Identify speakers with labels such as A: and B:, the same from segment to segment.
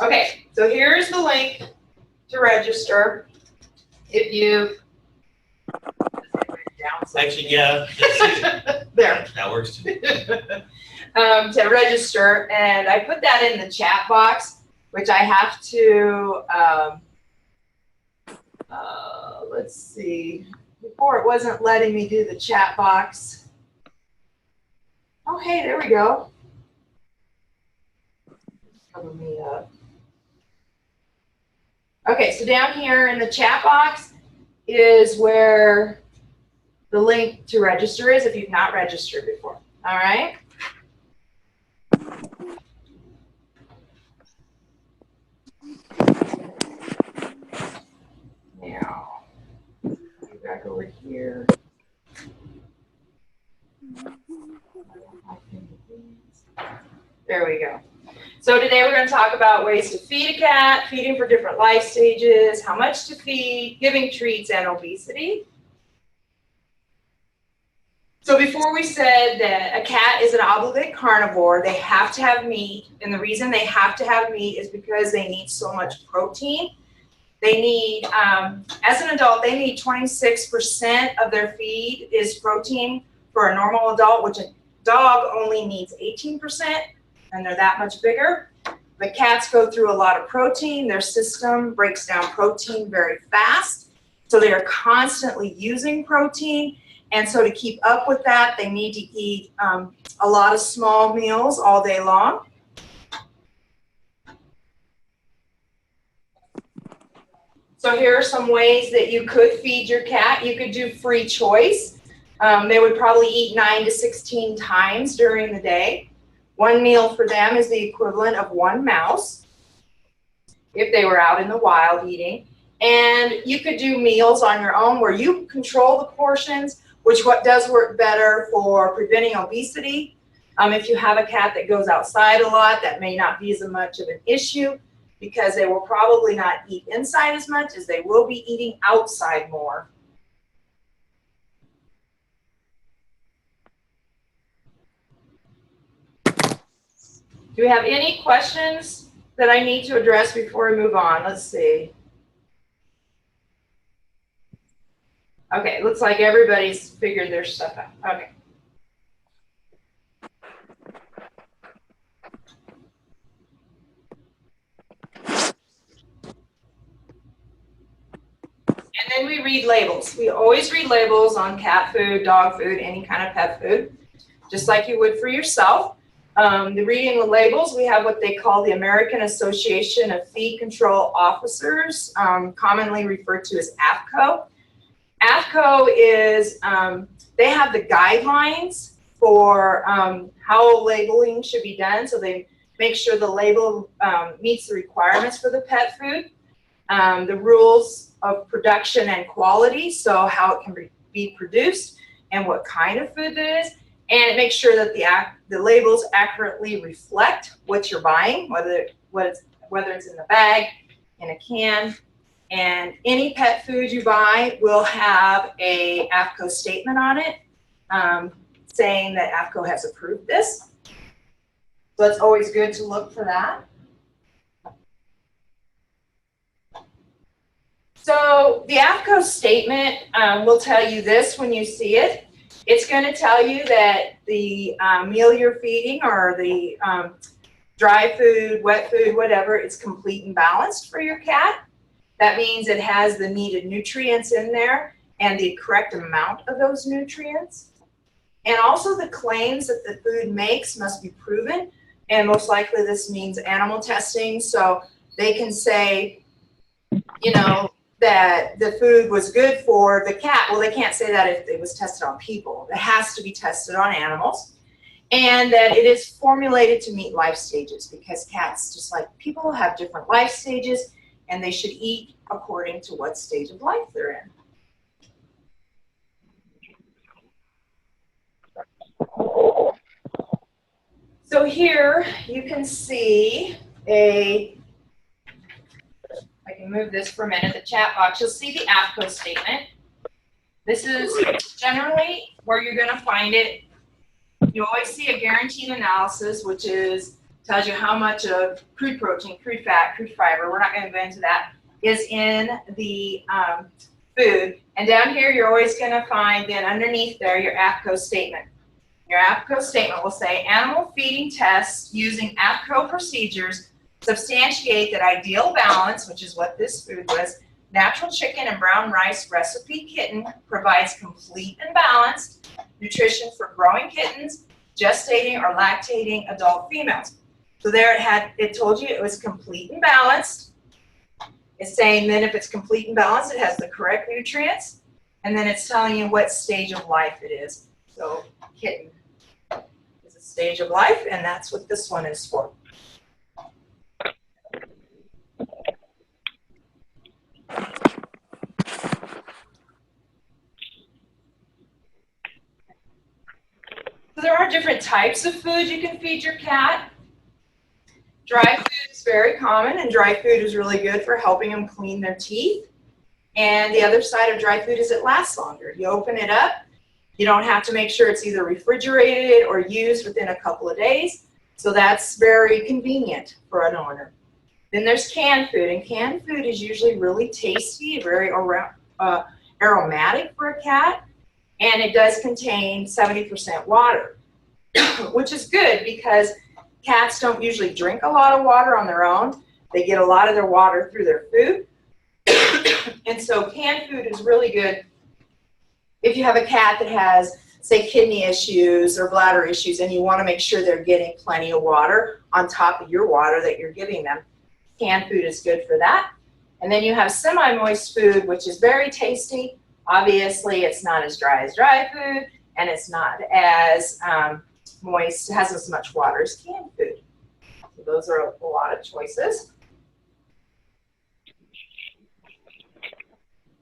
A: Okay, so here's the link to register. If you
B: Actually, yeah,
A: there.
B: That works too.
A: To register, and I put that in the chat box, which I have to, let's see, before it wasn't letting me do the chat box. Oh, hey, there we go. Cover me up. Okay, so down here in the chat box is where the link to register is if you've not registered before. All right? Now, get back over here. There we go. So today we're going to talk about ways to feed a cat, feeding for different life stages, how much to feed, giving treats, and obesity. So before we said that a cat is an obligate carnivore, they have to have meat, and the reason they have to have meat is because they need so much protein. They need, as an adult, they need 26% of their feed is protein for a normal adult, which a dog only needs 18%, and they're that much bigger. But cats go through a lot of protein. Their system breaks down protein very fast, so they are constantly using protein. And so to keep up with that, they need to eat a lot of small meals all day long. So here are some ways that you could feed your cat. You could do free choice. They would probably eat 9 to 16 times during the day. One meal for them is the equivalent of one mouse if they were out in the wild eating. And you could do meals on your own where you control the portions, which what does work better for preventing obesity. If you have a cat that goes outside a lot, that may not be as much of an issue because they will probably not eat inside as much as they will be eating outside more. Do we have any questions that I need to address before we move on? Let's see. Okay, looks like everybody's figured their stuff out. Okay. And then we read labels. We always read labels on cat food, dog food, any kind of pet food, just like you would for yourself. The reading the labels, we have what they call the American Association of Feed Control Officers, commonly referred to as AFCO. AFCO is, they have the guidelines for how labeling should be done, so they make sure the label meets the requirements for the pet food. The rules of production and quality, so how it can be produced and what kind of food it is, and it makes sure that the labels accurately reflect what you're buying, whether it's in the bag, in a can, and any pet food you buy will have a AFCO statement on it saying that AFCO has approved this. So it's always good to look for that. So the AFCO statement will tell you this when you see it. It's going to tell you that the meal you're feeding or the dry food, wet food, whatever, is complete and balanced for your cat. That means it has the needed nutrients in there and the correct amount of those nutrients. And also the claims that the food makes must be proven. And most likely this means animal testing. So they can say, you know, that the food was good for the cat. Well, they can't say that if it was tested on people. It has to be tested on animals. And that it is formulated to meet life stages because cats, just like people, have different life stages and they should eat according to what stage of life they're in. So here you can see I can move this for a minute, the chat box. You'll see the AFCO statement. This is generally where you're going to find it. You always see a guaranteed analysis, which is tells you how much of crude protein, crude fat, crude fiber, we're not going to go into that, is in the food. And down here, you're always going to find then underneath there your APCO statement. Your APCO statement will say, animal feeding tests using APCO procedures substantiate that ideal balance, which is what this food was, natural chicken and brown rice recipe kitten provides complete and balanced nutrition for growing kittens, gestating or lactating adult females. So there it told you it was complete and balanced. It's saying then if it's complete and balanced, it has the correct nutrients, and then it's telling you what stage of life it is. So kitten is a stage of life, and that's what this one is for. So there are different types of food you can feed your cat. Dry food is very common, and dry food is really good for helping them clean their teeth. And the other side of dry food is it lasts longer. You open it up, you don't have to make sure it's either refrigerated or used within a couple of days. So that's very convenient for an owner. Then there's canned food, and canned food is usually really tasty, very aromatic for a cat, and it does contain 70% water, which is good because cats don't usually drink a lot of water on their own. They get a lot of their water through their food. And so canned food is really good if you have a cat that has, say, kidney issues or bladder issues, and you want to make sure they're getting plenty of water on top of your water that you're giving them. Canned food is good for that. And then you have semi-moist food, which is very tasty. Obviously, it's not as dry food, and it's not as moist, it hasn't as much water as canned food. So those are a lot of choices.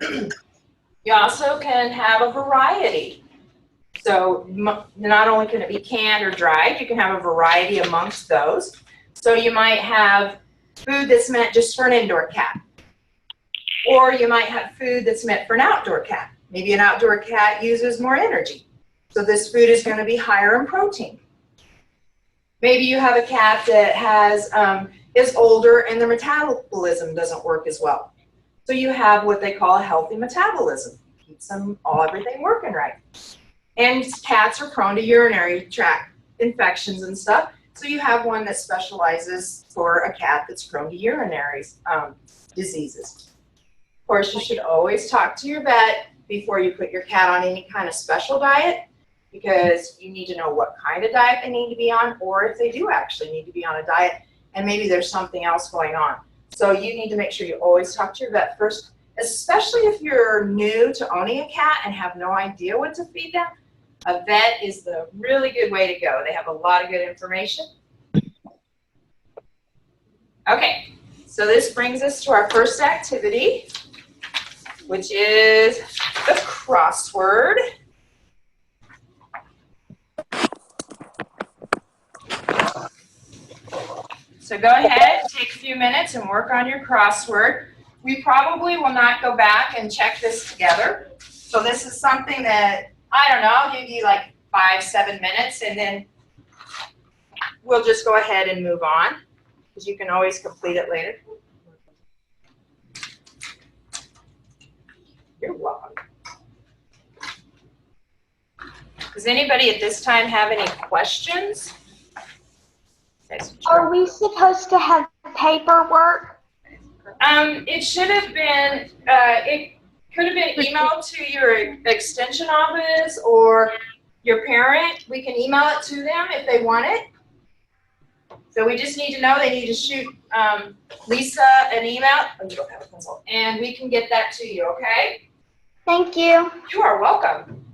A: You also can have a variety. So not only can it be canned or dried, you can have a variety amongst those. So you might have food that's meant just for an indoor cat. Or you might have food that's meant for an outdoor cat. Maybe an outdoor cat uses more energy. So this food is going to be higher in protein. Maybe you have a cat that is older and their metabolism doesn't work as well. So you have what they call a healthy metabolism. Keeps everything working right. And cats are prone to urinary tract infections and stuff. So you have one that specializes for a cat that's prone to urinary diseases. Of course, you should always talk to your vet before you put your cat on any kind of special diet, because you need to know what kind of diet they need to be on, or if they do actually need to be on a diet and maybe there's something else going on. So you need to make sure you always talk to your vet first, especially if you're new to owning a cat and have no idea what to feed them. A vet is the really good way to go. They have a lot of good information. Okay, so this brings us to our first activity, which is the crossword. So go ahead, take a few minutes and work on your crossword. We probably will not go back and check this together. So this is something that, I don't know, I'll give you like 5-7 minutes, and then we'll just go ahead and move on, because you can always complete it later. You're welcome. Does anybody at this time have any questions?
B: Are we supposed to have paperwork?
A: It should have been, it could have been emailed to your extension office or your parent. We can email it to them if they want it. So we just need to know, they need to shoot Lisa an email. Oh, you don't have a pencil. And we can get that to you, okay?
B: Thank you.
A: You are welcome.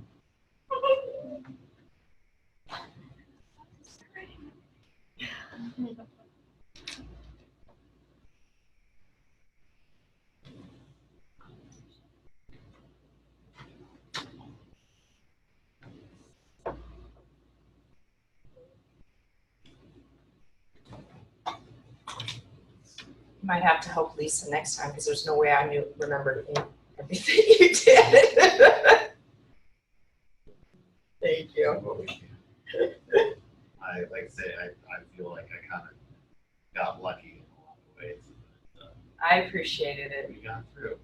A: You might have to help Lisa next time, because there's no way I remembered everything you did. Thank you.
C: I like to say I feel like I kind of got lucky along the way. But,
A: I appreciated it.
C: we got through.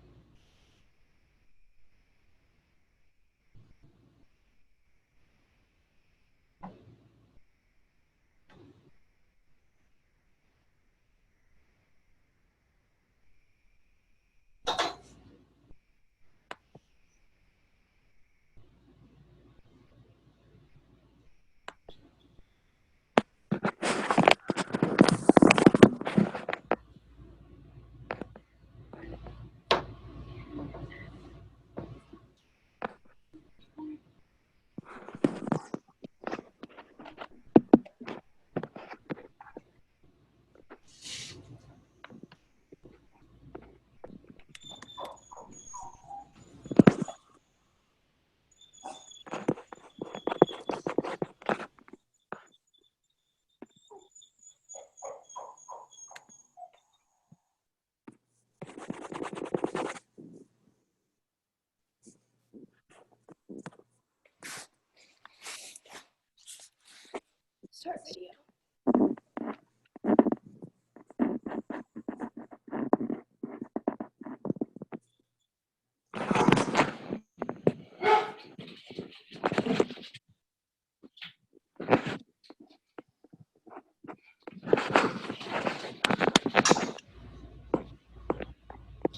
A: Start video.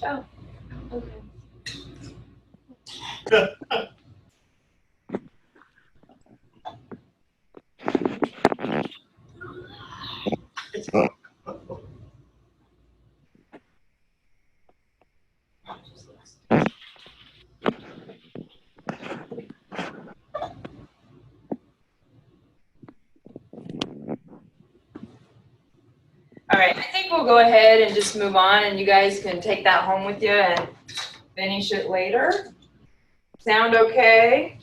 A: Oh, okay. All right, I think we'll go ahead and just move on, and you guys can take that home with you and finish it later. Sound okay?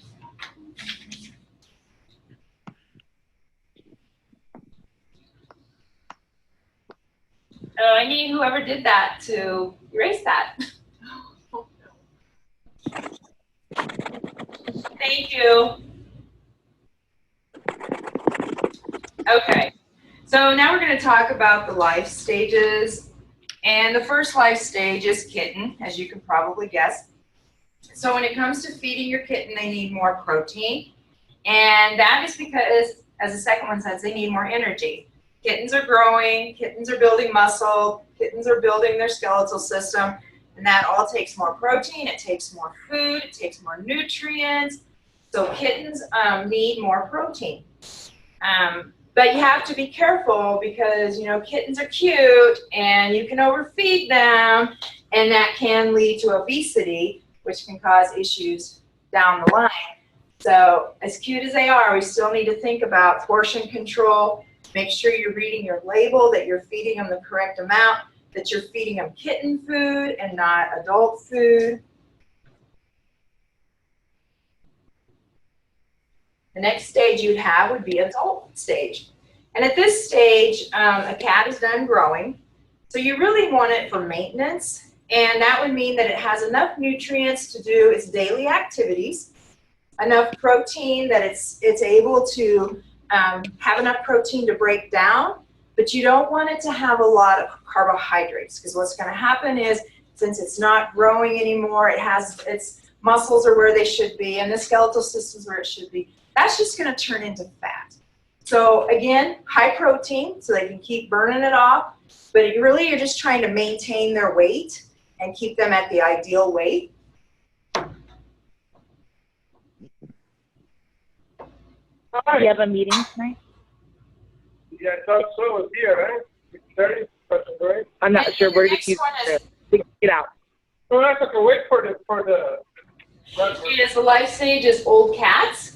A: I need whoever did that to erase that. Thank you. Okay, so now we're going to talk about the life stages. And the first life stage is kitten, as you can probably guess. So when it comes to feeding your kitten, they need more protein. And that is because, as the second one says, they need more energy. Kittens are growing, kittens are building muscle, kittens are building their skeletal system, and that all takes more protein, it takes more food, it takes more nutrients. So kittens need more protein. But you have to be careful because, you know, kittens are cute and you can overfeed them, and that can lead to obesity, which can cause issues down the line. So as cute as they are, we still need to think about portion control. Make sure you're reading your label, that you're feeding them the correct amount, that you're feeding them kitten food and not adult food. The next stage you'd have would be adult stage. And at this stage, a cat is done growing. So you really want it for maintenance. And that would mean that it has enough nutrients to do its daily activities, enough protein that it's able to have enough protein to break down, but you don't want it to have a lot of carbohydrates, because what's going to happen is, since it's not growing anymore, its muscles are where they should be and the skeletal system's where it should be. That's just going to turn into fat. So again, high protein so they can keep burning it off, but you're just trying to maintain their weight and keep them at the ideal weight.
D: Do you have a meeting tonight?
E: Yeah, I thought so. It's here, right? 6:30, right?
D: I'm not sure where to keep it out.
E: No, that's okay. Wait for the
A: Is the life stage is old cats.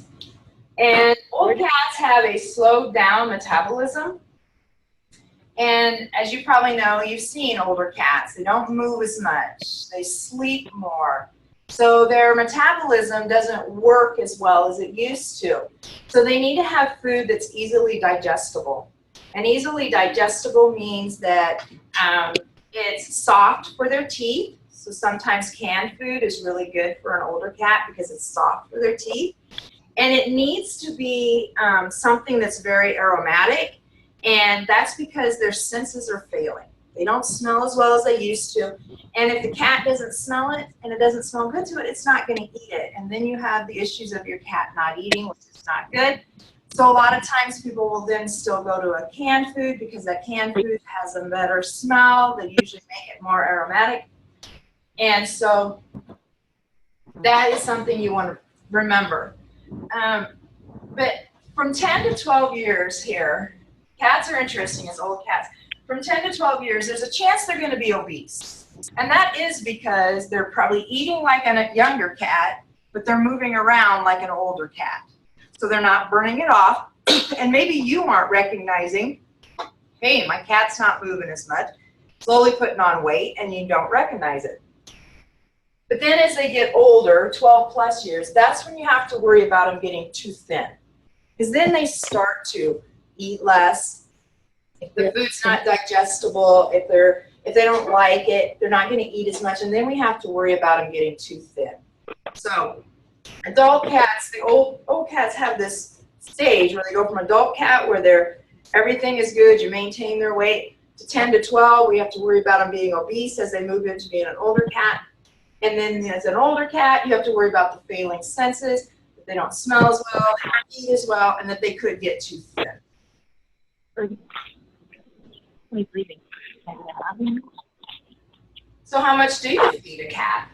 A: And old cats have a slowed down metabolism. And as you probably know, you've seen older cats. They don't move as much. They sleep more. So their metabolism doesn't work as well as it used to. So they need to have food that's easily digestible. And easily digestible means that it's soft for their teeth. So sometimes canned food is really good for an older cat because it's soft for their teeth. And it needs to be something that's very aromatic. And that's because their senses are failing. They don't smell as well as they used to. And if the cat doesn't smell it and it doesn't smell good to it, it's not going to eat it. And then you have the issues of your cat not eating, which is not good. So a lot of times people will then still go to a canned food because that canned food has a better smell. They usually make it more aromatic. And so that is something you want to remember. But from 10 to 12 years here, cats are interesting as old cats. From 10 to 12 years, there's a chance they're going to be obese. And that is because they're probably eating like a younger cat, but they're moving around like an older cat. So they're not burning it off. And maybe you aren't recognizing, hey, my cat's not moving as much, slowly putting on weight, and you don't recognize it. But then as they get older, 12 plus years, that's when you have to worry about them getting too thin. Because then they start to eat less. If the food's not digestible, if they don't like it, they're not going to eat as much, and then we have to worry about them getting too thin. So adult cats, the old cats have this stage where they go from adult cat where everything is good, you maintain their weight, to 10 to 12, we have to worry about them being obese as they move into being an older cat. And then as an older cat, you have to worry about the failing senses, that they don't smell as well, they don't eat as well, and that they could get too thin. So how much do you feed a cat?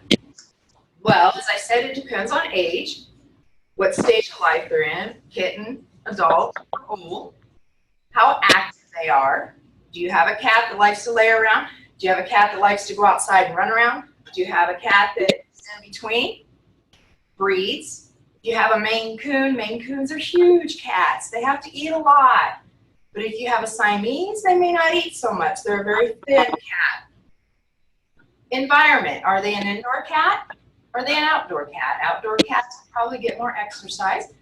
A: Well, as I said, it depends on age, what stage of life they're in, kitten, adult, or old, how active they are. Do you have a cat that likes to lay around? Do you have a cat that likes to go outside and run around? Do you have a cat that's in between? Breeds. Do you have a Maine Coon? Maine Coons are huge cats. They have to eat a lot. But if you have a Siamese, they may not eat so much. They're a very thin cat. Environment. Are they an indoor cat? Are they an outdoor cat? Outdoor cats probably get more exercise,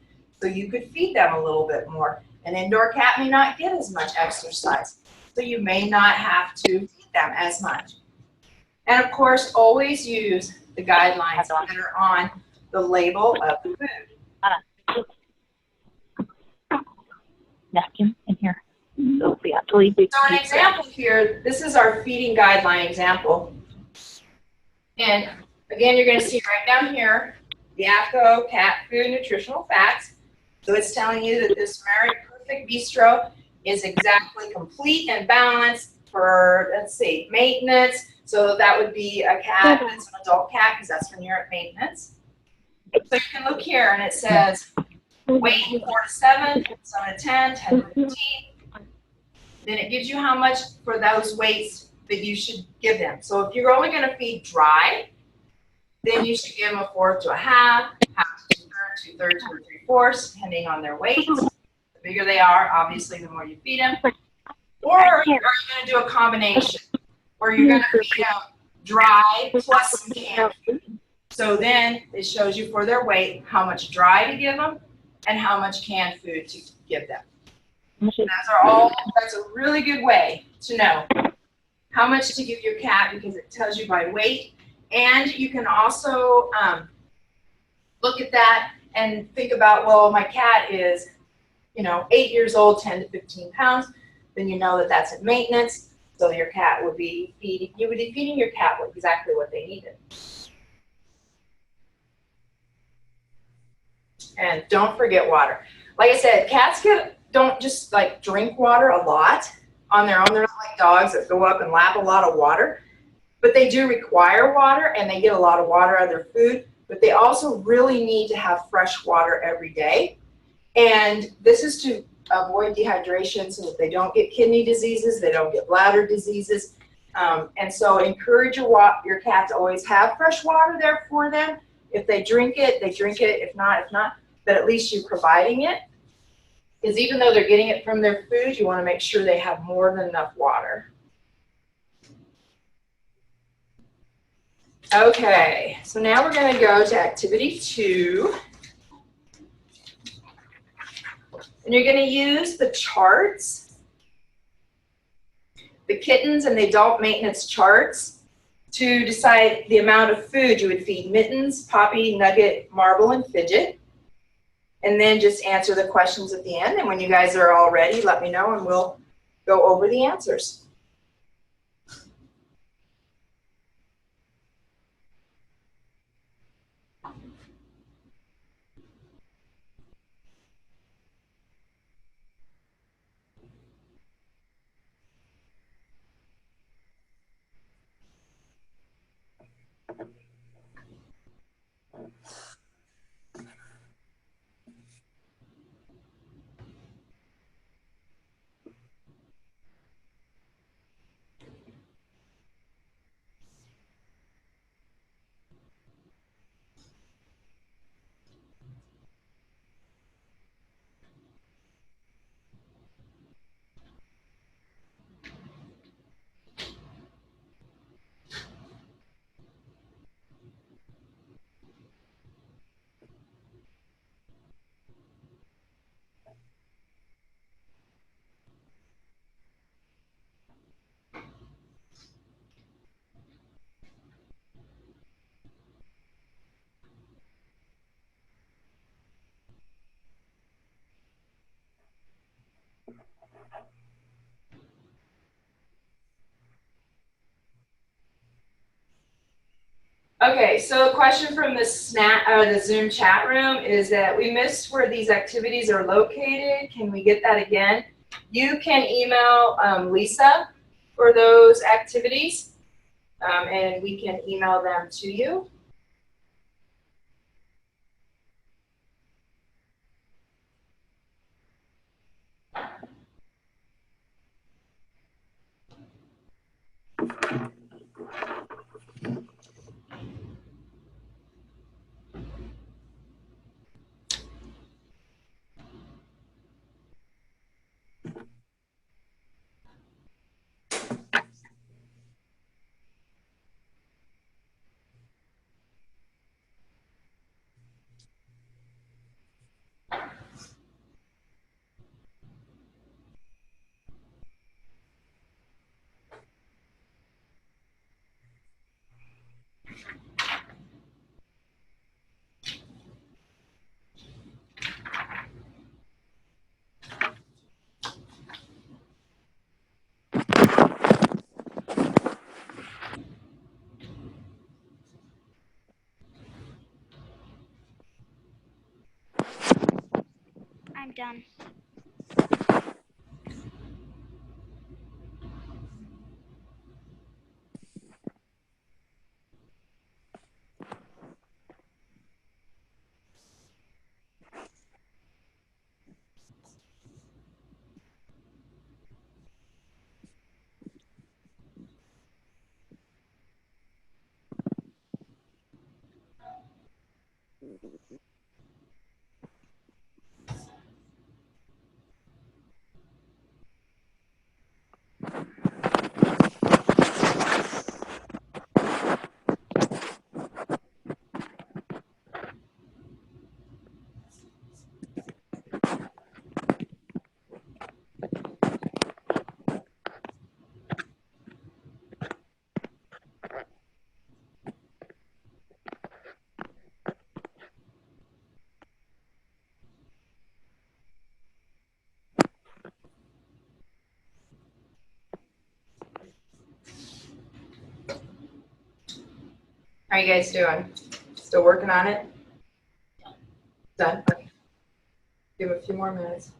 A: so you could feed them a little bit more. An indoor cat may not get as much exercise, so you may not have to feed them as much. And of course, always use the guidelines that are on the label of the food.
D: Napkin in here. So we have to leave.
A: So an example here, this is our feeding guideline example. And again, you're going to see right down here, the AFCO cat food nutritional facts. So it's telling you that this Merit Perfect Bistro is exactly complete and balanced for, let's see, maintenance. So that would be a cat that's an adult cat because that's when you're at maintenance. So you can look here and it says weight 4 to 7, 7 to 10, 10 to 15. Then it gives you how much for those weights that you should give them. So if you're only going to feed dry, then you should give them a fourth to a half, half to 2/3, 2/3 to 3/4, depending on their weight. The bigger they are, obviously, the more you feed them. Or are you going to do a combination where you're going to feed them dry plus some canned food? So then it shows you for their weight how much dry to give them and how much canned food to give them. That's a really good way to know how much to give your cat because it tells you by weight. And you can also look at that and think about, well, my cat is, 8 years old, 10 to 15 pounds. Then you know that that's at maintenance. So your cat would be you would be feeding your cat exactly what they needed. And don't forget water. Like I said, cats don't just like drink water a lot on their own. They're not like dogs that go up and lap a lot of water. But they do require water, and they get a lot of water out of their food. But they also really need to have fresh water every day. And this is to avoid dehydration so that they don't get kidney diseases, they don't get bladder diseases. And so encourage your cat to always have fresh water there for them. If they drink it, they drink it. If not. But at least you're providing it. Because even though they're getting it from their food, you want to make sure they have more than enough water. Okay, so now we're going to go to activity 2. And you're going to use the charts, the kittens and the adult maintenance charts, to decide the amount of food you would feed Mittens, Poppy, Nugget, Marble, and Fidget. And then just answer the questions at the end. And when you guys are all ready, let me know and we'll go over the answers. Okay, so a question from the Zoom chat room is that we missed where these activities are located. Can we get that again? You can email Lisa for those activities, and we can email them to you.
B: I'm done.
A: How are you guys doing? Still working on it? Done? Okay. Give it a few more minutes.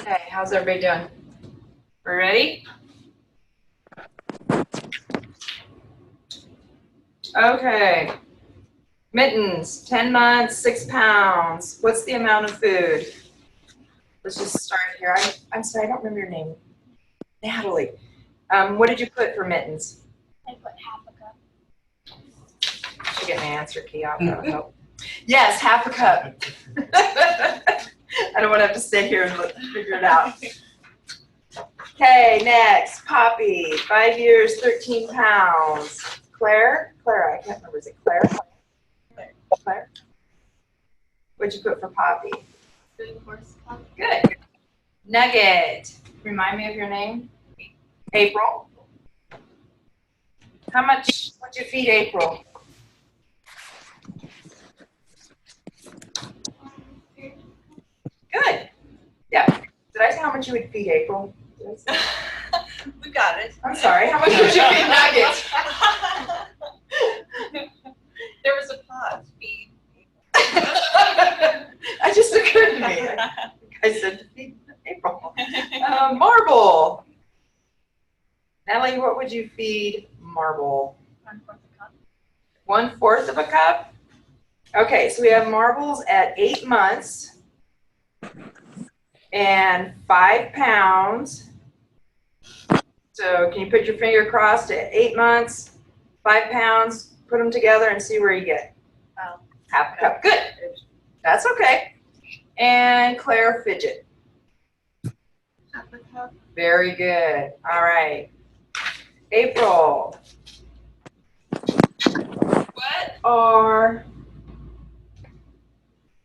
A: Okay, how's everybody doing? We ready? Okay. Mittens, 10 months, 6 pounds. What's the amount of food? Let's just start here. I'm sorry, I don't remember your name. Natalie. What did you put for mittens?
B: I put half a cup.
A: Should get my answer key out. That would help. Yes, half a cup. I don't want to have to sit here and figure it out. Okay, next, Poppy, 5 years, 13 pounds. Claire, I can't remember, is it Claire? Claire? What'd you put for Poppy?
B: 3/4 cup.
A: Good. Nugget, remind me of your name? April. How much would you feed April? Good. Yeah. Did I say how much you would feed April?
F: We got it.
A: I'm sorry. How much would you feed Nuggets?
F: There was a pause. Feed.
A: That just occurred to me. I said to feed April. Marble. Natalie, what would you feed Marble?
B: 1/4 cup.
A: 1/4 of a cup? Okay, so we have marbles at 8 months and 5 pounds. So can you put your finger crossed at 8 months, 5 pounds, put them together and see where you get? Half a cup. Good. That's okay. And Claire Fidget.
B: Half a cup.
A: Very good. All right. April.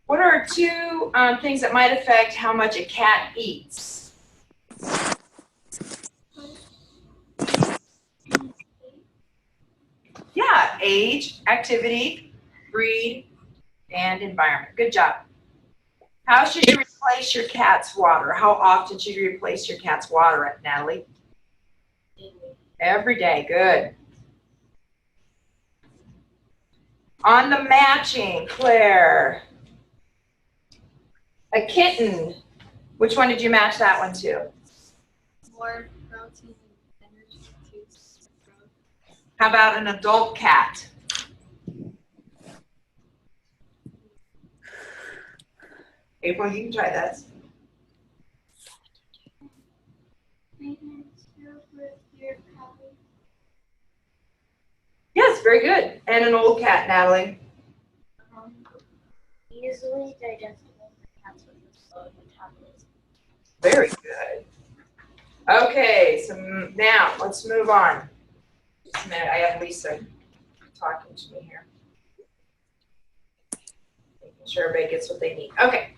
A: What are two things that might affect how much a cat eats? Yeah, age, activity, breed, and environment. Good job. How should you replace your cat's water? How often should you replace your cat's water, Natalie? Every day. Good. On the matching, Claire. A kitten. Which one did you match that one to?
B: More protein and energy to growth.
A: How about an adult cat? April, you can try that.
B: Maintenance with your calories.
A: Yes, very good. And an old cat, Natalie.
B: Easily digestible for cats with a slow metabolism.
A: Very good. Okay, so now let's move on. Just a minute, I have Lisa talking to me here. Making sure everybody gets what they need. Okay.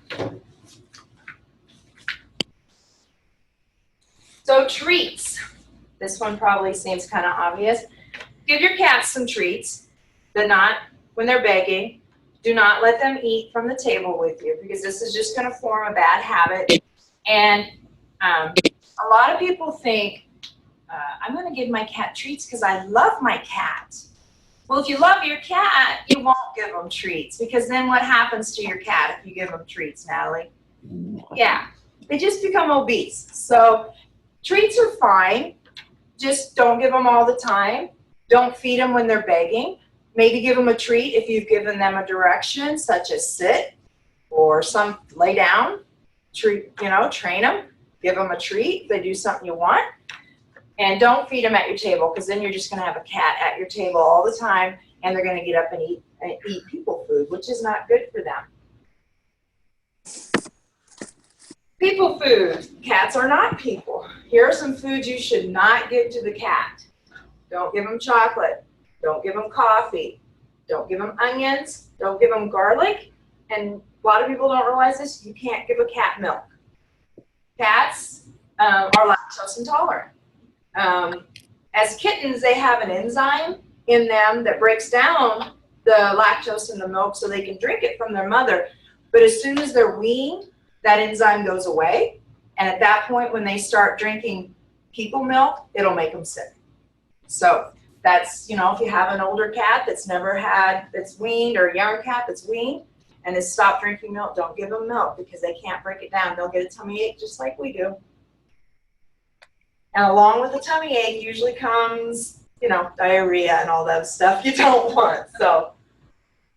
A: So treats. This one probably seems kind of obvious. Give your cats some treats, but not when they're begging. Do not let them eat from the table with you because this is just going to form a bad habit. And a lot of people think, I'm going to give my cat treats because I love my cat. Well, if you love your cat, you won't give them treats because then what happens to your cat if you give them treats, Natalie? Yeah, they just become obese. So treats are fine. Just don't give them all the time. Don't feed them when they're begging. Maybe give them a treat if you've given them a direction, such as sit or some lay down. Treat, train them. Give them a treat if they do something you want. And don't feed them at your table because then you're just going to have a cat at your table all the time and they're going to get up and eat people food, which is not good for them. People food. Cats are not people. Here are some foods you should not give to the cat. Don't give them chocolate. Don't give them coffee. Don't give them onions. Don't give them garlic. And a lot of people don't realize this. You can't give a cat milk. Cats are lactose intolerant. As kittens, they have an enzyme in them that breaks down the lactose in the milk so they can drink it from their mother. But as soon as they're weaned, that enzyme goes away. And at that point, when they start drinking people milk, it'll make them sick. So that's, if you have an older cat that's never had, that's weaned, or a young cat that's weaned, and is stop drinking milk, don't give them milk because they can't break it down. They'll get a tummy ache just like we do. And along with the tummy ache usually comes, you know, diarrhea and all that stuff you don't want. So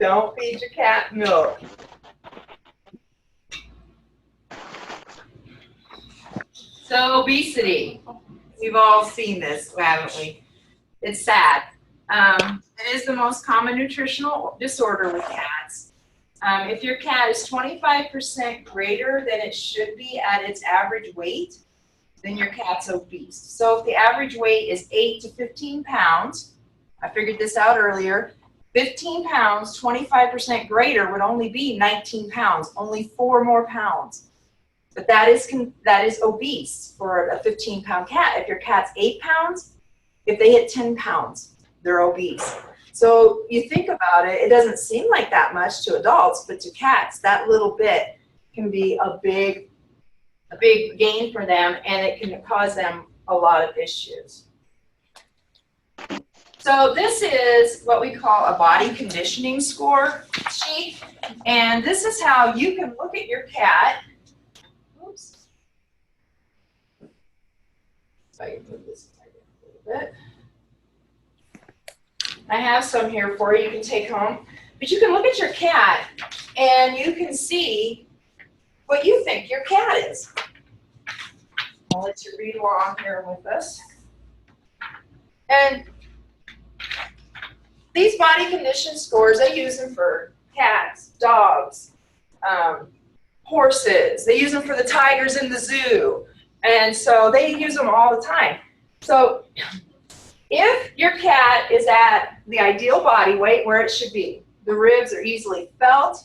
A: don't feed your cat milk. So obesity, we've all seen this, haven't we? It's sad. It is the most common nutritional disorder with cats. If your cat is 25% greater than it should be at its average weight, then your cat's obese. So if the average weight is 8 to 15 pounds, I figured this out earlier, 15 pounds, 25% greater would only be 19 pounds, only 4 more pounds. But that is obese for a 15-pound cat. If your cat's 8 pounds, if they hit 10 pounds, they're obese. So you think about it, it doesn't seem like that much to adults, but to cats, that little bit can be a big gain for them, and it can cause them a lot of issues. So this is what we call a body conditioning score sheet, and this is how you can look at your cat. Oops. If I can move this a little bit. I have some here for you can take home. But you can look at your cat and you can see what you think your cat is. I'll let you read along here with us. And these body condition scores, they use them for cats, dogs, horses. They use them for the tigers in the zoo. And so they use them all the time. So if your cat is at the ideal body weight where it should be, the ribs are easily felt,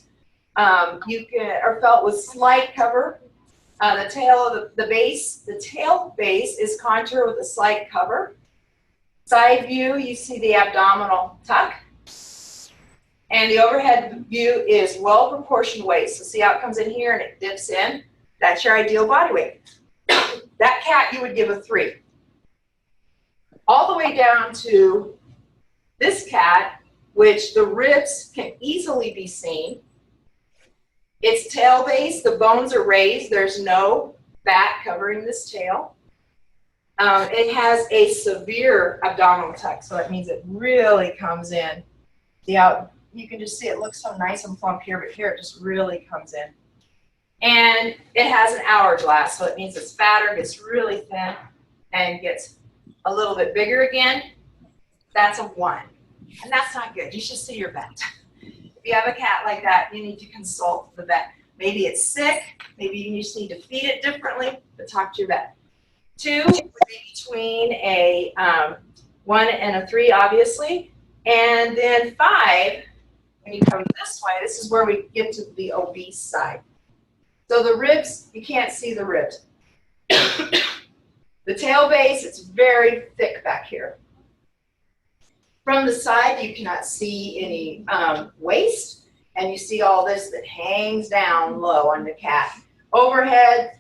A: are felt with slight cover. The tail base is contoured with a slight cover. Side view, you see the abdominal tuck. And the overhead view is well proportioned waist. So see how it comes in here and it dips in? That's your ideal body weight. That cat you would give a 3. All the way down to this cat, which the ribs can easily be seen. Its tail base, the bones are raised. There's no fat covering this tail. It has a severe abdominal tuck, so that means it really comes in. You can just see it looks so nice and plump here, but here it just really comes in. And it has an hourglass, so it means it's fatter, gets really thin, and gets a little bit bigger again. That's a 1. And that's not good. You should see your vet. If you have a cat like that, you need to consult the vet. Maybe it's sick. Maybe you just need to feed it differently, but talk to your vet. 2 would be between a 1 and a 3, obviously. And then 5, when you come this way, this is where we get to the obese side. So the ribs, you can't see the ribs. The tail base, it's very thick back here. From the side, you cannot see any waist, and you see all this that hangs down low on the cat. Overhead,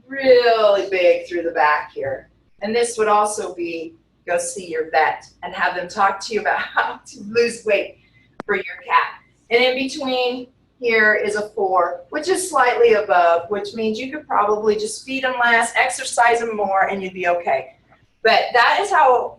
A: really big through the back here. And this would also be, go see your vet and have them talk to you about how to lose weight for your cat. And in between here is a 4, which is slightly above, which means you could probably just feed them less, exercise them more, and you'd be okay. But that is how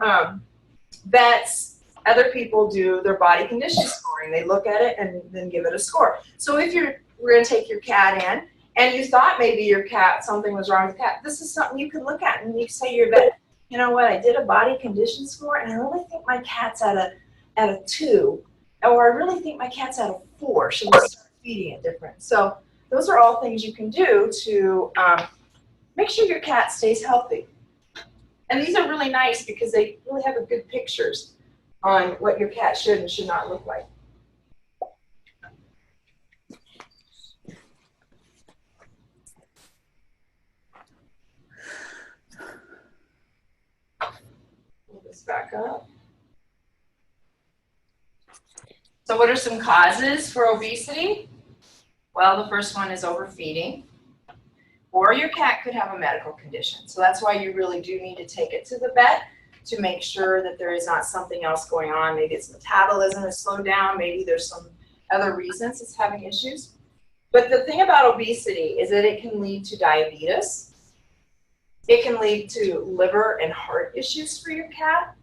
A: vets, other people do their body condition scoring. They look at it and then give it a score. So if we're going to take your cat in, and you thought maybe your cat, something was wrong with the cat, this is something you can look at, and you say to your vet, you know what, I did a body condition score, and I really think my cat's at a 2, or I really think my cat's at a 4. Should we start feeding it different? So those are all things you can do to make sure your cat stays healthy. And these are really nice because they really have a good pictures on what your cat should and should not look like. Pull this back up. So what are some causes for obesity? Well, the first one is overfeeding. Or your cat could have a medical condition. So that's why you really do need to take it to the vet to make sure that there is not something else going on. Maybe its metabolism is slowed down. Maybe there's some other reasons it's having issues. But the thing about obesity is that it can lead to diabetes. It can lead to liver and heart issues for your cat,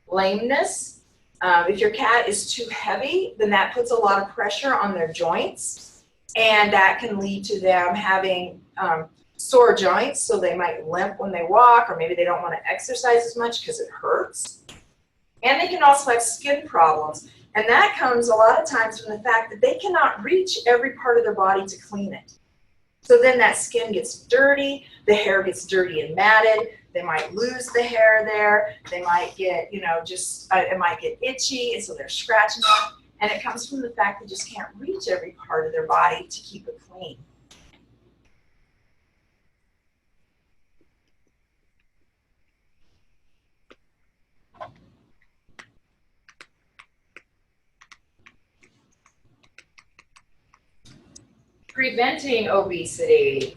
A: lameness. If your cat is too heavy, then that puts a lot of pressure on their joints, and that can lead to them having sore joints, so they might limp when they walk, or maybe they don't want to exercise as much because it hurts. And they can also have skin problems. And that comes a lot of times from the fact that they cannot reach every part of their body to clean it. So then that skin gets dirty, the hair gets dirty and matted, they might lose the hair there, they might get, it might get itchy, and so they're scratching off. And it comes from the fact they just can't reach every part of their body to keep it clean. Preventing obesity.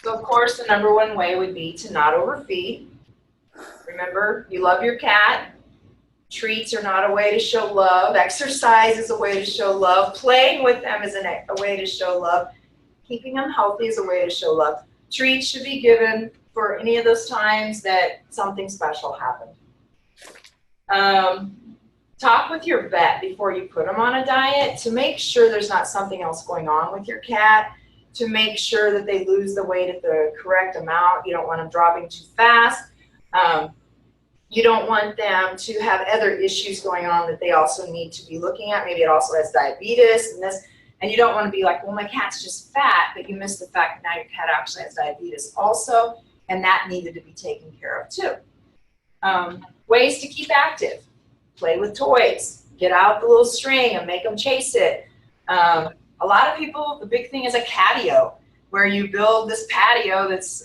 A: So of course, the number one way would be to not overfeed. Remember, you love your cat. Treats are not a way to show love. Exercise is a way to show love. Playing with them is a way to show love. Keeping them healthy is a way to show love. Treats should be given for any of those times that something special happened. Talk with your vet before you put them on a diet to make sure there's not something else going on with your cat, to make sure that they lose the weight at the correct amount. You don't want them dropping too fast. You don't want them to have other issues going on that they also need to be looking at. Maybe it also has diabetes and this. And you don't want to be like, well, my cat's just fat, but you miss the fact that now your cat actually has diabetes also, and that needed to be taken care of too. Ways to keep active. Play with toys. Get out the little string and make them chase it. A lot of people, the big thing is a catio, where you build this patio that's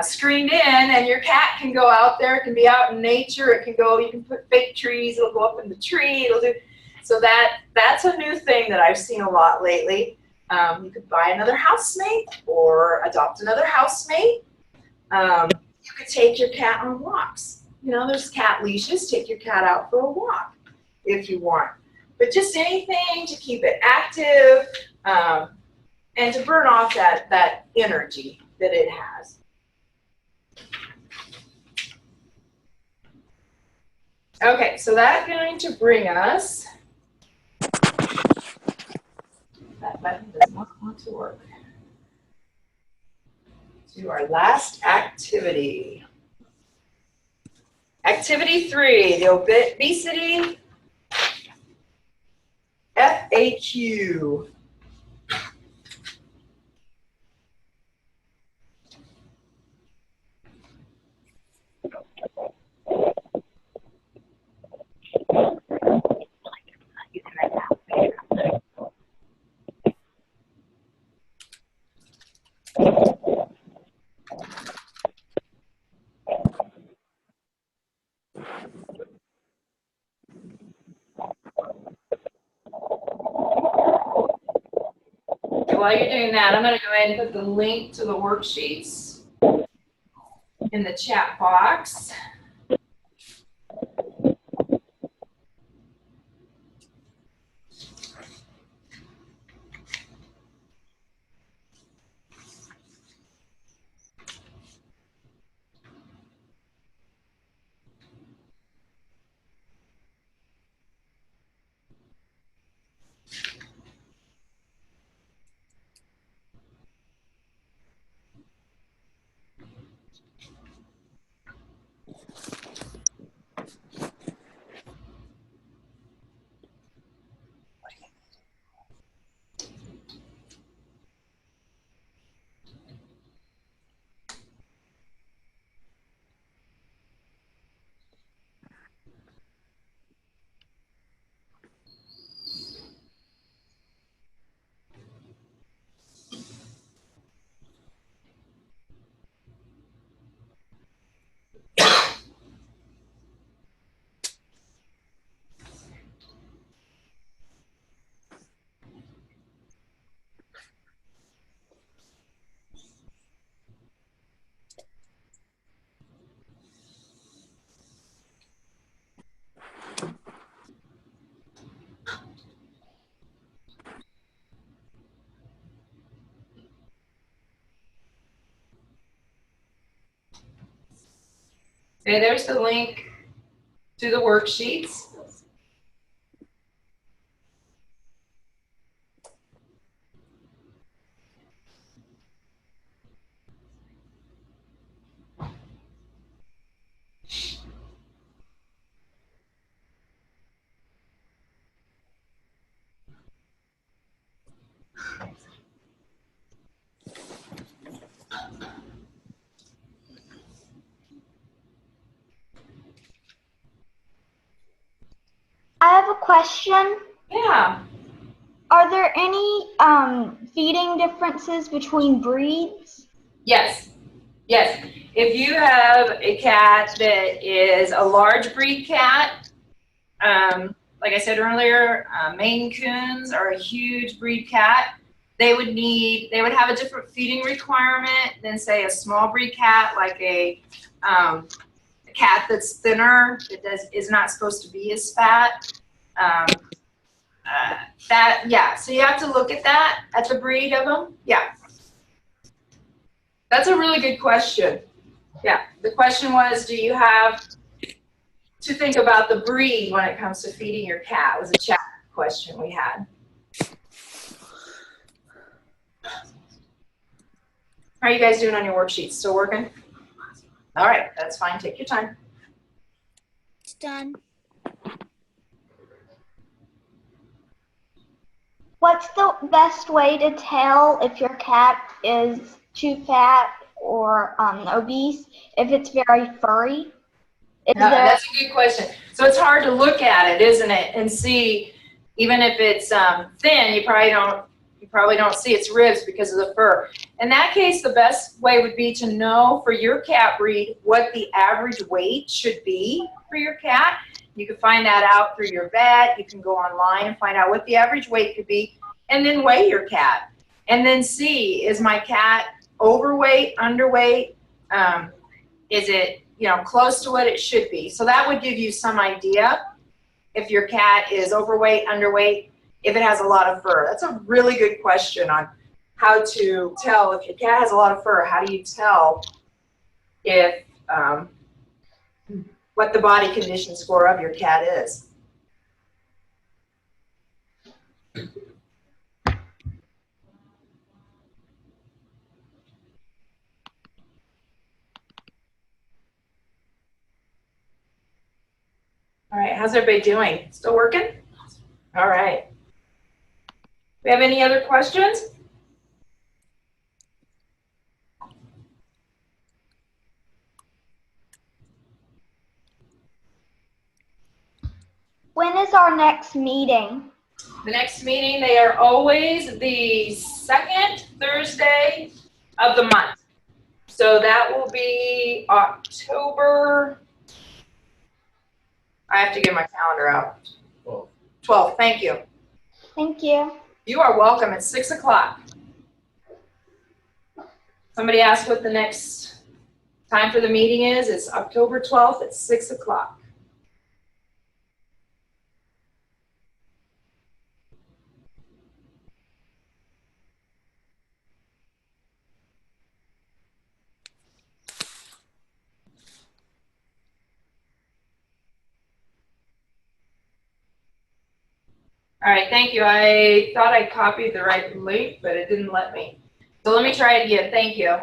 A: screened in, and your cat can go out there. It can be out in nature. It can go. You can put fake trees. It'll go up in the tree. It'll do. So that's a new thing that I've seen a lot lately. You could buy another housemate or adopt another housemate. You could take your cat on walks. There's cat leashes. Take your cat out for a walk if you want. But just anything to keep it active and to burn off that energy that it has. Okay, so that's going to bring us, that button does not want to work, to our last activity. Activity 3, the obesity FAQ. While you're doing that, I'm going to go ahead and put the link to the worksheets in the chat box. Okay, there's the link to the worksheets.
B: I have a question.
A: Yeah.
B: Are there any feeding differences between breeds?
A: Yes. Yes. If you have a cat that is a large breed cat, like I said earlier, Maine Coons are a huge breed cat. They would have a different feeding requirement than say a small breed cat, like a cat that's thinner, is not supposed to be as fat. So you have to look at that, at the breed of them. Yeah. That's a really good question. Yeah. The question was, do you have to think about the breed when it comes to feeding your cat? It was a chat question we had. How are you guys doing on your worksheets? Still working? All right, that's fine. Take your time.
B: It's done. What's the best way to tell if your cat is too fat or obese? If it's very furry?
A: That's a good question. So it's hard to look at it, isn't it, and see, even if it's thin, you probably don't see its ribs because of the fur. In that case, the best way would be to know for your cat breed what the average weight should be for your cat. You can find that out through your vet. You can go online and find out what the average weight could be, and then weigh your cat, and then see, is my cat overweight, underweight? Is it close to what it should be? So that would give you some idea if your cat is overweight, underweight, if it has a lot of fur. That's a really good question on how to tell if your cat has a lot of fur. How do you tell if what the body condition score of your cat is? All right, how's everybody doing? Still working? All right. We have any other questions?
B: When is our next meeting?
A: The next meeting, they are always the second Thursday of the month. So that will be October. I have to get my calendar out. 12. Thank you.
B: Thank you.
A: You are welcome. It's 6 o'clock. Somebody asked what the next time for the meeting is. It's October 12th at 6 o'clock. All right, thank you. I thought I copied the right link, but it didn't let me. So let me try it again. Thank you.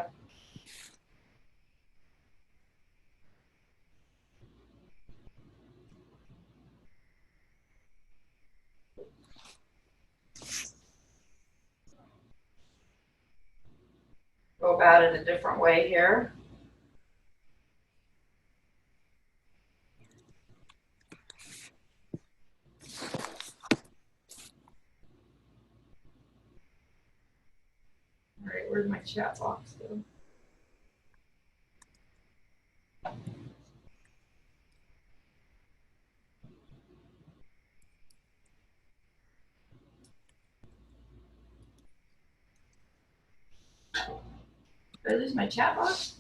A: Go about it a different way here. All right, where's my chat box go? Did I lose my chat box?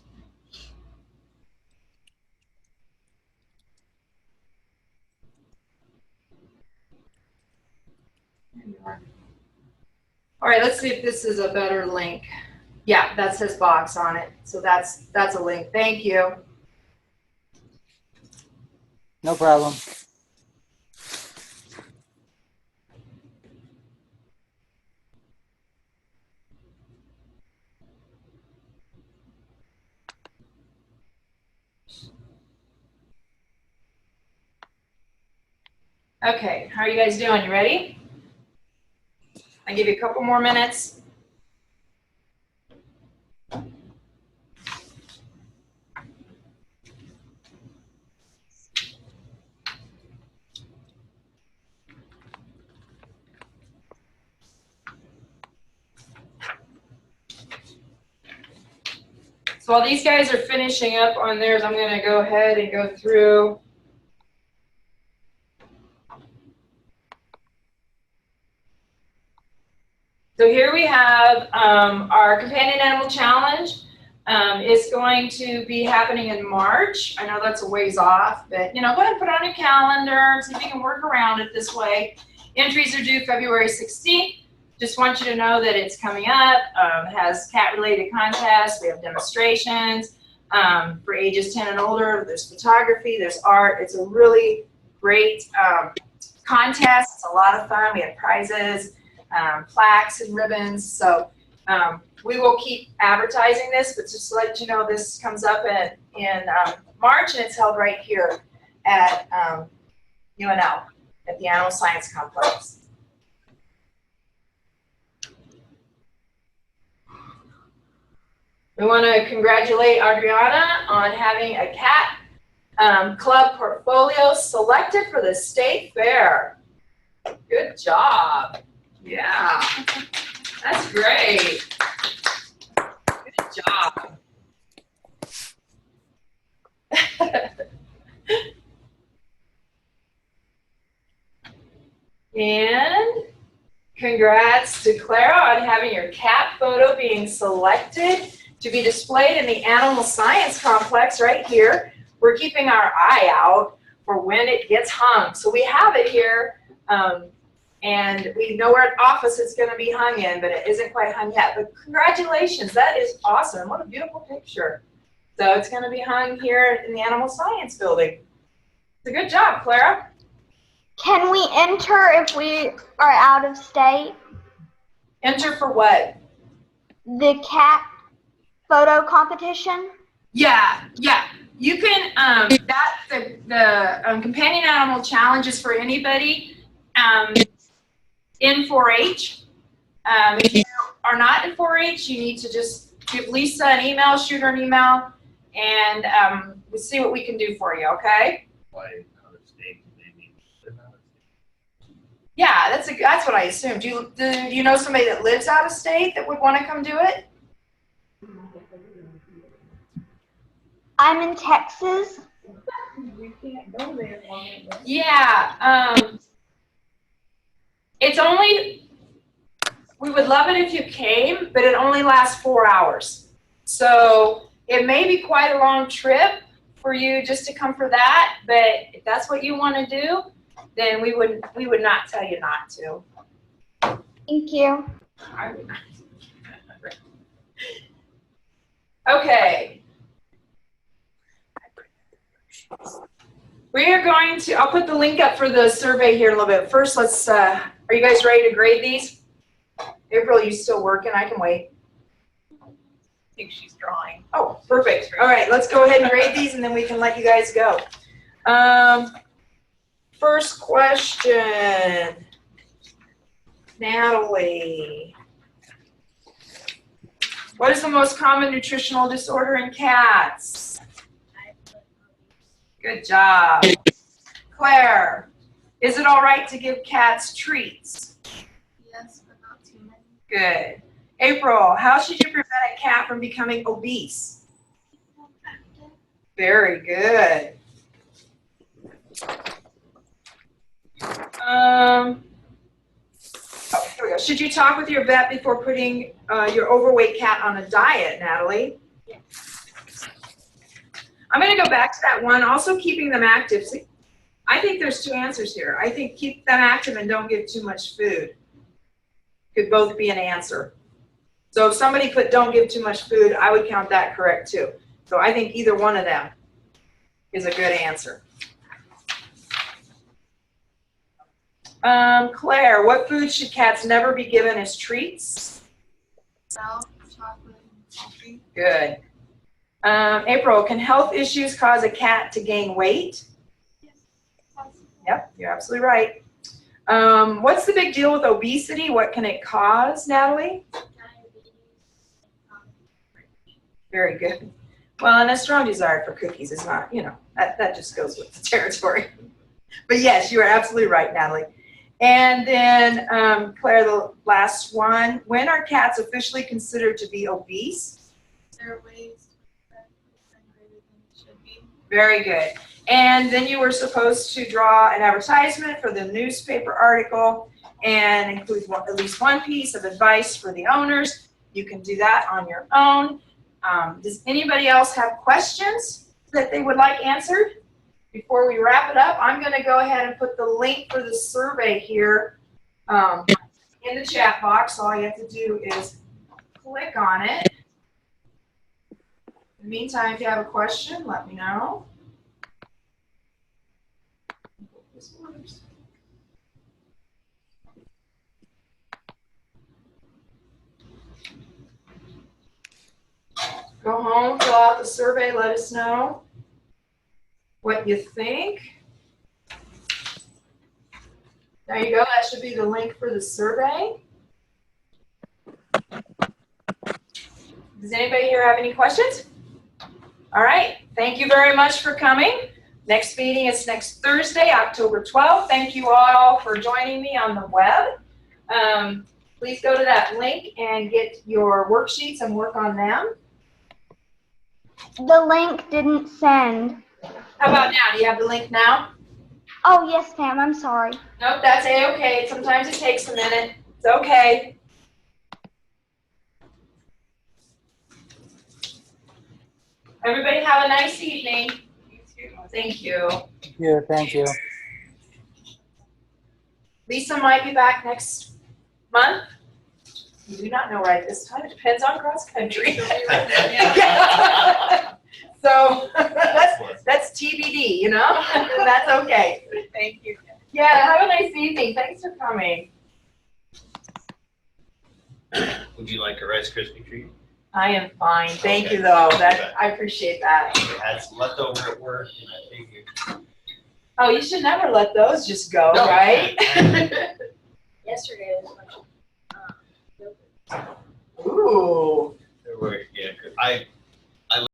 A: There you are. All right, let's see if this is a better link. Yeah, that says box on it. So that's a link. Thank you.
G: No problem.
A: Okay, how are you guys doing? You ready? I'll give you a couple more minutes. So while these guys are finishing up on theirs, I'm going to go ahead and go through. So here we have our companion animal challenge. It's going to be happening in March. I know that's a ways off, but you know, go ahead and put it on your calendar, see if you can work around it this way. Entries are due February 16th. Just want you to know that it's coming up. It has cat-related contests. We have demonstrations for ages 10 and older. There's photography. There's art. It's a really great contest. It's a lot of fun. We have prizes, plaques, and ribbons. So we will keep advertising this, but just to let you know, this comes up in March, and it's held right here at UNL at the Animal Science Complex. We want to congratulate Adriana on having a cat club portfolio selected for the state fair. Good job. Yeah, that's great. Good job. And congrats to Clara on having your cat photo being selected to be displayed in the Animal Science Complex right here. We're keeping our eye out for when it gets hung. So we have it here, and we know where office it's going to be hung in, but it isn't quite hung yet. But congratulations, that is awesome. What a beautiful picture. So it's going to be hung here in the Animal Science Building. It's a good job, Clara.
B: Can we enter if we are out of state?
A: Enter for what?
B: The cat photo competition?
A: Yeah. You can, the companion animal challenge is for anybody in 4-H. If you are not in 4-H, you need to just give Lisa an email, shoot her an email, and we'll see what we can do for you, okay?
C: Why out of state? Maybe live out of state.
A: Yeah, that's what I assumed. Do you know somebody that lives out of state that would want to come do it?
B: I'm in Texas.
A: Yeah, it's only, we would love it if you came, but it only lasts 4 hours. So it may be quite a long trip for you just to come for that, but if that's what you want to do, then we would not tell you not to.
B: Thank you.
A: Okay. We are going to, I'll put the link up for the survey here in a little bit. First, let's, are you guys ready to grade these? April, you still working? I can wait.
F: I think she's drawing.
A: Oh, perfect. All right, let's go ahead and grade these, and then we can let you guys go. First question. Natalie. What is the most common nutritional disorder in cats? Good job. Claire, is it all right to give cats treats?
F: Yes, but not too many.
A: Good. April, how should you prevent a cat from becoming obese? Very good. Oh, here we go. Should you talk with your vet before putting your overweight cat on a diet, Natalie?
F: Yes.
A: I'm going to go back to that one. Also keeping them active. See, I think there's two answers here. I think keep them active and don't give too much food. Could both be an answer. So if somebody put don't give too much food, I would count that correct too. So I think either one of them is a good answer. Claire, what food should cats never be given as treats?
F: Milk, chocolate, and coffee.
A: Good. April, can health issues cause a cat to gain weight?
F: Yes. Possible.
A: Yep, you're absolutely right. What's the big deal with obesity? What can it cause, Natalie?
F: Diabetes.
A: Very good. Well, and a strong desire for cookies is not, that just goes with the territory. But yes, you are absolutely right, Natalie. And then, Claire, the last one. When are cats officially considered to be obese?
F: There are ways to make that greater than it should be.
A: Very good. And then you were supposed to draw an advertisement for the newspaper article and include at least one piece of advice for the owners. You can do that on your own. Does anybody else have questions that they would like answered? Before we wrap it up, I'm going to go ahead and put the link for the survey here in the chat box. All you have to do is click on it. In the meantime, if you have a question, let me know. Go home, fill out the survey, let us know what you think. There you go, that should be the link for the survey. Does anybody here have any questions? All right, thank you very much for coming. Next meeting is next Thursday, October 12th. Thank you all for joining me on the web. Please go to that link and get your worksheets and work on them.
B: The link didn't send.
A: How about now? Do you have the link now?
B: Oh, yes, ma'am. I'm sorry.
A: Nope, that's A-okay. Sometimes it takes a minute. It's okay. Everybody have a nice evening. Thank you.
G: Thank you.
A: Lisa might be back next month. We do not know right this time. It depends on cross country. So that's TBD, That's okay.
F: Thank you.
A: Yeah, have a nice evening. Thanks for coming.
C: Would you like a Rice Krispie treat?
A: I am fine. Thank
C: Okay.
A: you, though. I appreciate that.
C: I had some leftover at work, and I figured.
A: Oh, you should never let those just go,
C: No.
A: right?
F: Yesterday was much.